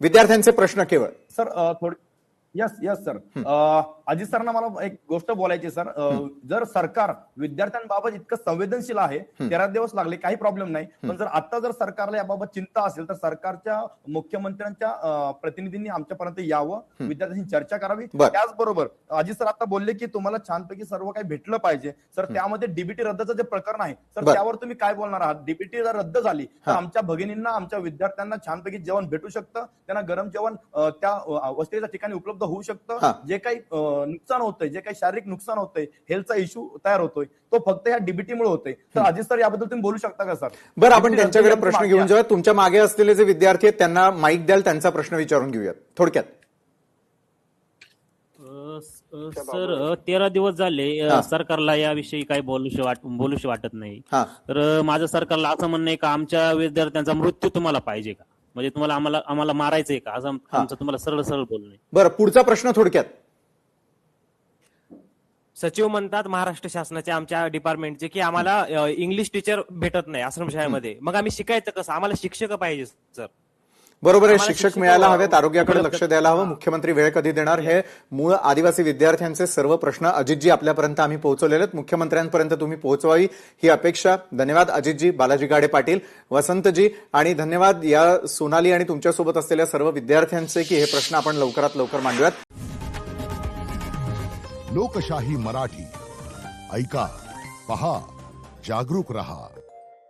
विद्यार्थ्यांचे प्रश्न केवळ. सर थोडी यस सर, अजित सरांना मला एक गोष्ट बोलायची सर. जर सरकार विद्यार्थ्यांबाबत इतकं संवेदनशील आहे, 13 दिवस लागले, काही प्रॉब्लेम नाही, पण जर सरकारला याबाबत चिंता असेल तर सरकारच्या मुख्यमंत्र्यांच्या प्रतिनिधींनी आमच्यापर्यंत यावं, विद्यार्थ्यांशी चर्चा करावी. त्याचबरोबर अजित सर आता बोलले की तुम्हाला छानपैकी सर्व काही भेटलं पाहिजे सर. त्यामध्ये डीबीटी रद्दचं जे प्रकरण आहे सर, त्यावर तुम्ही काय बोलणार आहात? डीबीटी जर रद्द झाली तर आमच्या भगिनींना, आमच्या विद्यार्थ्यांना छानपैकी जेवण भेटू शकतं, त्यांना गरम जेवण त्या वस्तीच्या ठिकाणी उपलब्ध होऊ शकतं. जे काही नुकसान होतंय, जे काही शारीरिक नुकसान होतंय, हेल्थचा इश्यू तयार होतोय, तो फक्त ह्या डीबीटी मुळे होतोय. तर अजित सर याबद्दल तुम्ही बोलू शकता का सर? बरं, आपण त्यांच्याकडे प्रश्न घेऊन जाऊया. तुमच्या मागे असलेले जे विद्यार्थी आहेत त्यांना माईक द्याल, त्यांचा प्रश्न विचारून घेऊयात थोडक्यात. सर 13 दिवस झाले सरकारला याविषयी काही बोलूशी वाटत नाही. तर माझं सरकारला असं म्हणणं आहे का आमच्या विद्यार्थ्यांचा मृत्यू तुम्हाला पाहिजे का? म्हणजे तुम्हाला आम्हाला मारायचंय का, असं आमचं तुम्हाला सरळ बोलणं आहे. बरं, पुढचा प्रश्न थोडक्यात. सचिव म्हणतात महाराष्ट्र शासनाच्या आमच्या डिपार्टमेंटचे की आम्हाला इंग्लिश टीचर भेटत नाही आश्रमशाळेमध्ये, मग आम्ही शिकायचं कसं? आम्हाला शिक्षक पाहिजे सर. बरोबर आहे, शिक्षक मिळायला हवेत, आरोग्याकडे लक्ष द्यायला हवं. मुख्यमंत्री वेळ कधी देणार? हे मूळ आदिवासी विद्यार्थ्यांचे सर्व प्रश्न अजितजी आपल्यापर्यंत आम्ही पोहोचवलेले आहेत. मुख्यमंत्र्यांपर्यंत तुम्ही पोहोचवावी ही अपेक्षा. धन्यवाद अजितजी, बालाजी गाडे पाटील, वसंतजी, आणि धन्यवाद या सोनाली आणि तुमच्यासोबत असलेल्या सर्व विद्यार्थ्यांचे की हे प्रश्न आपण लवकरात लवकर मांडूयात. लोकशाही मराठी ऐका, पहा, जागरूक रहा.